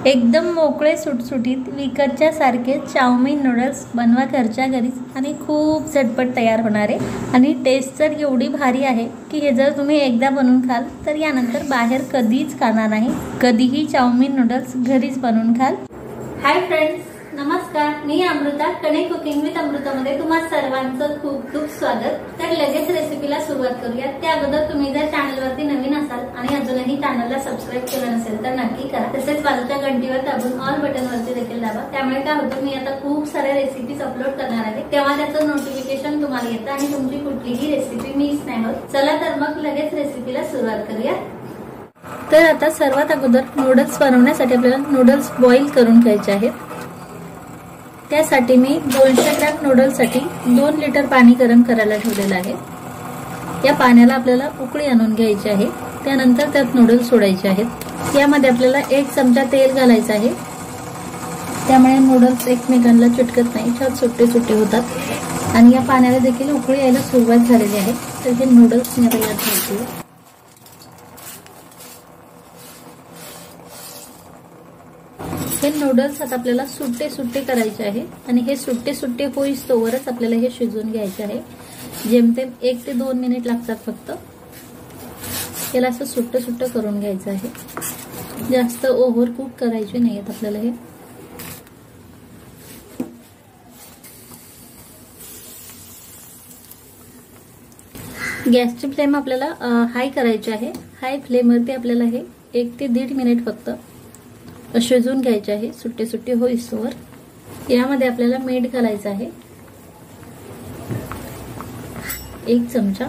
एकदम मोकळे सुटसुटीत विकतच्या सारखे चाऊमिन नूडल्स बनवा घरच्या घरीच आणि खूप झटपट तयार होणारे आणि टेस्ट तर एवढी भारी आहे की हे जर तुम्ही एकदा बनवून खाल तर यानंतर बाहेर कधीच खाणार नाही। कधीही चाऊमिन नूडल्स घरीच बनवून खाल। हाय फ्रेंड्स, नमस्कार। मी अमृता, कणे कुकिंग विथ अमृतामध्ये तुम्हा सर्वांचं खूप खूप स्वागत। तर लगेच रेसिपीला सुरुवात करूया। त्या अगोदर तुम्ही जर चॅनलवरती नवीन असाल आणि अजूनही चॅनलला सबस्क्राइब केलं नसेल तर नक्की करा। तसेच बाजूच्या घंटीवर दाबून ऑल बटनवरती देखील दाबा। त्यामुळे काय होतं, मी आता खूप साऱ्या रेसिपीज अपलोड करणार आहे, तेव्हा त्याचं नोटिफिकेशन तुम्हाला येतं आणि तुमची कुठलीही रेसिपी मिस नाही होत। चला तर मग लगेच रेसिपीला सुरुवात करूया। तर आता सर्वात अगोदर नूडल्स बनवण्यासाठी आपल्याला नूडल्स बॉईल करून घ्यायचे आहेत। त्यासाठी मी 200 ग्रॅम नूडल्ससाठी 2 लिटर पाणी गरम करायला ठेवलेलं आहे। या पाण्याला आपल्याला उकळी आणून घ्यायची आहे। त्यानंतर त्यात नूडल्स सोडायचे आहेत। यामध्ये आपल्याला 1 चमचा तेल घालायचं आहे, त्यामुळे नूडल्स एकमेकांना चिटकत नाही, छान सुट्टे सुट्टे होतात। आणि या पाण्याला देखील उकळी यायला सुरुवात झालेली आहे। तर हे नूडल्स मी आता यात घालते। हे नूडल्स आता आपल्याला सुट्टे सुट्टे करायचे आहे आणि हे सुट्टे सुट्टे होईस्तोवरच आपल्याला हे शिजवून घ्यायचे आहे। जेमतेम 1 ते 2 मिनिट लागतात फक्त। याला असं सुट्ट सुट्ट करून घ्यायचं आहे, जास्त ओव्हर कुक करायचे नाहीत आपल्याला। हे गॅसची फ्लेम आपल्याला हाय करायची आहे। हाय फ्लेमवरती आपल्याला हे 1 ते 1.5 मिनिट फक्त शिजवून घ्यायचे आहे, सुट्टे सुट्टे होईस्तोवर। यामध्ये आपल्याला मीठ घालायचं आहे 1 चमचा।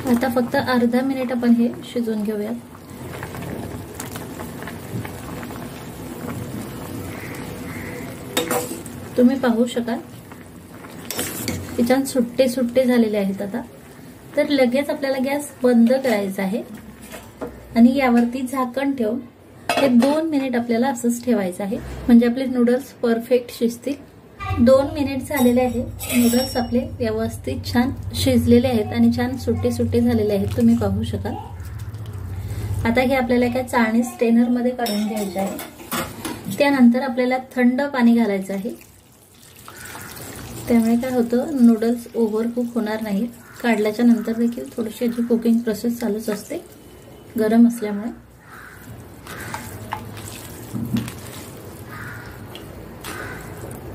आता फक्त अर्धा मिनिट आपण हे शिजवून घेऊयात। तुम्ही पाहू शकाल की छान सुट्टे सुट्टे झालेले आहेत। आता तर लगेच आपल्याला गॅस बंद करायचा आहे आणि यावरती झाकण ठेवून हे 2 मिनिट आपल्याला असंच ठेवायचं आहे, म्हणजे आपले नूडल्स परफेक्ट शिजतील। 2 मिनिट झालेले आहेत। नूडल्स आपले व्यवस्थित छान शिजलेले आहेत आणि छान सुट्टे सुट्टे झालेले आहेत, तुम्ही पाहू शकाल। आता हे आपल्याला एका चाळणी स्ट्रेनर मध्ये काढून घ्यायचे आहे। त्यानंतर आपल्याला थंड पाणी घालायचं आहे, त्यामुळे काय होतं, नूडल्स ओव्हर कुक होणार नाहीत। काढल्याच्या नंतर देखील थोडीशी याची कुकिंग प्रोसेस चालूच असते गरम असल्यामुळे।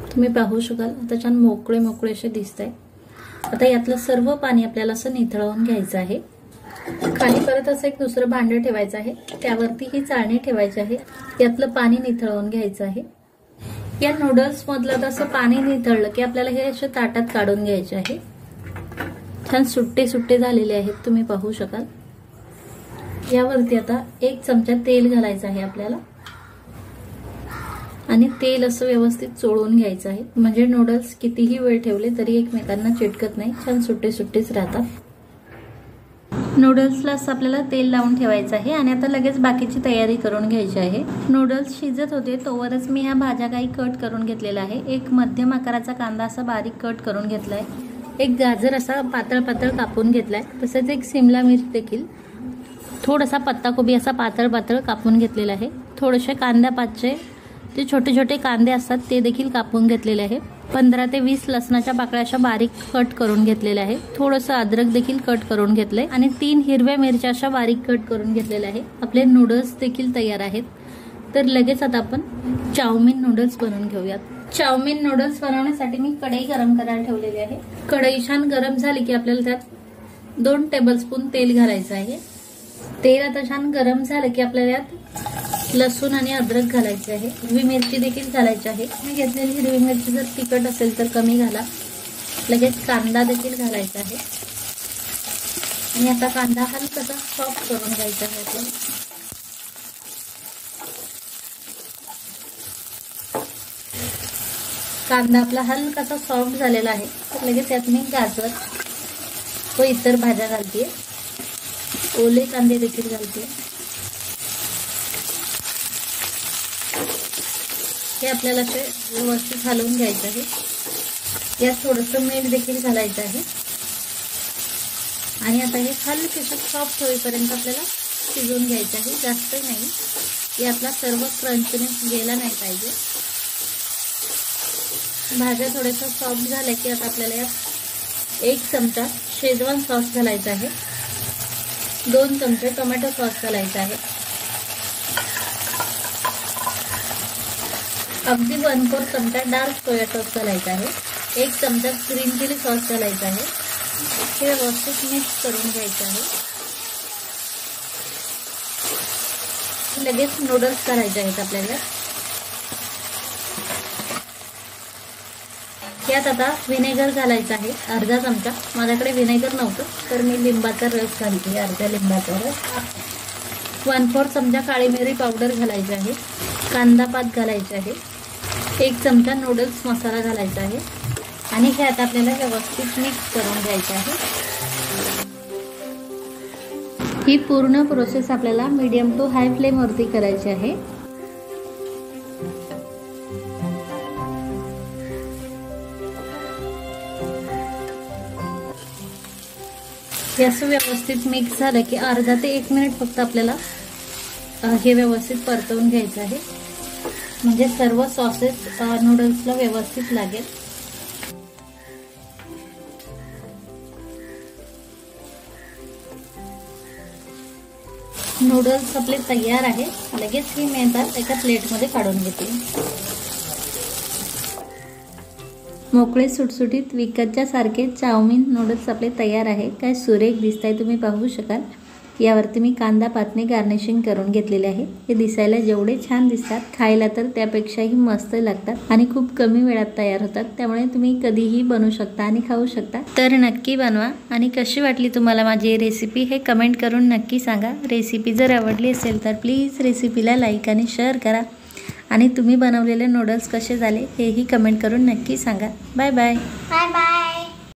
तुम्ही पाहू शकाल आता छान मोकळे मोकळे असे दिसत आहे। आता यातलं सर्व पाणी आपल्याला असं निथळवून घ्यायचं आहे। खाली परत असं एक दुसरं भांडं ठेवायचं आहे, त्यावरती ही चाळणी ठेवायची आहे। यातलं पाणी निथळवून घ्यायचं आहे। या नूडल्स मधलं तसं पाणी निथळलं की आपल्याला हे असे ताटात काढून घ्यायचे आहे। छान सुट्टे सुट्टे झालेले आहेत, तुम्ही पाहू शकाल। यावरती आता 1 चमचा तेल घालायचं आहे आपल्याला आणि तेल असं व्यवस्थित चोळून घ्यायचं आहे, म्हणजे नूडल्स कितीही वेळ ठेवले तरी एकमेकांना चिटकत नाही, छान सुट्टे सुट्टेच राहतात। नूडल्सला असं आपल्याला तेल लावून ठेवायचं आहे आणि आता लगेच बाकीची तयारी करून घ्यायची आहे। नूडल्स शिजत होते तोवरच मी ह्या भाज्या काही कट करून घेतलेल्या आहे। एक मध्यम आकाराचा कांदा असा बारीक कट करून घेतलाय, एक गाजर असा पातळ पातळ कापून घेतलाय, तसेच एक शिमला मिर्च देखील, थोडासा पत्ताकोबी असा पातळ पातळ कापून घेतलेला आहे। थोडेसे कांद्यापाचे जे छोटे छोटे कांदे असतात ते देखील कापून घेतलेले आहे। 15 ते 20 लसणाच्या पाकळ्या अशा बारीक कट करून घेतलेल्या आहे। थोडंसं अद्रक देखील कट करून घेतलंय आणि 3 हिरव्या मिरच्या अशा बारीक कट करून घेतलेल्या आहे। आपले नूडल्स देखील तयार आहेत। तर लगेच आता आपण चाऊमिन नूडल्स बनवून घेऊयात। चाऊमिन नूडल्स बनवण्यासाठी मी कढई गरम करायला ठेवलेली आहे। कढई छान गरम झाली की आपल्याला त्यात 2 टेबलस्पून तेल घालायचं आहे। तेल आता छान गरम झालं की आपल्याला यात लसूण आणि अद्रक घालायचे आहे। हिरवी मिरची देखील घालायची आहे। मी घेतलेली हिरवी मिरची जर तिखट असेल तर कमी घाला। लगेच कांदा देखील घालायचा आहे आणि आता कांदा हलकासा सॉफ्ट करून घ्यायचा आहे आपल्याला। कांदा आपला हलकासा सॉफ्ट झालेला आहे, तर लगेच त्यात मी गाजर व इतर भाज्या घालते, ओले कांदे देखील घालते। हे आपल्याला असे व्यवस्थित हलवून घ्यायचं आहे। यात थोडंसं मीठ देखील घालायचं आहे आणि आता हे हलकेसे सॉफ्ट होईपर्यंत आपल्याला शिजवून घ्यायचं आहे, जास्त नाही. यातला सर्व क्रंचनेस गेला नाही पाहिजे. भाज्या थोड्याशा सॉफ्ट झाल्या की आता आपल्याला यात 1 चमचा शेजवान सॉस घालायचा आहे, 2 चमचे टोमॅटो सॉस घालायचा आहे, अगदी 1/4 चमचा डार्क सोया सॉस घालायचा आहे, 1 चमचा ग्रीन चिली सॉस घालायचा आहे. हे व्यवस्थित मिक्स करून घ्यायचं आहे. लगेच नूडल्स करायचे आहेत आपल्याला. यात आता व्हिनेगर घालायचं आहे, अर्धा चमचा. माझ्याकडे व्हिनेगर नव्हतं तर मी लिंबाचा रस घालते, अर्ध्या लिंबाचा रस. 1/4 चमचा काळी मिरी पावडर घालायची आहे, कांदा पात घालायचे आहे, 1 चमचा नूडल्स मसाला घालायचा आहे आणि हे आता आपल्याला व्यवस्थित मिक्स करून घ्यायचं आहे. ही पूर्ण प्रोसेस आपल्याला मीडियम टू हाय फ्लेमवरती करायची आहे. हे असं व्यवस्थित मिक्स झालं की अर्धा ते 1 मिनिट फक्त आपल्याला हे व्यवस्थित परतवून घ्यायचं आहे, म्हणजे सर्व सॉसेस नूडल्सला व्यवस्थित लागेल. नूडल्स आपले तयार आहे. लगेच ही मी आता एका प्लेटमध्ये काढून घेते. मोकळे सुटसुटीत विकतच्या सारखे चाऊमिन नूडल्स आपले तयार आहे. काय सुरेख दिसत आहे, तुम्ही पाहू शकाल. यावरती मी कांदा पातने गार्निशिंग करून घेतलेले आहे. हे दिसायला जेवढे छान दिसतात, खायला तर त्यापेक्षाही मस्त लागतात आणि खूप कमी वेळात तयार होतात. त्यामुळे तुम्ही कधीही बनवू शकता आणि खाऊ शकता. तर नक्की बनवा. आणि कशी वाटली तुम्हाला माझी रेसिपी हे कमेंट करून नक्की सांगा. रेसिपी जर आवडली असेल तर प्लीज रेसिपीला लाईक आणि शेअर करा. आणि तुम्ही बनवलेले नूडल्स कसे झाले हेही कमेंट करून नक्की सांगा. Bye bye. Bye bye.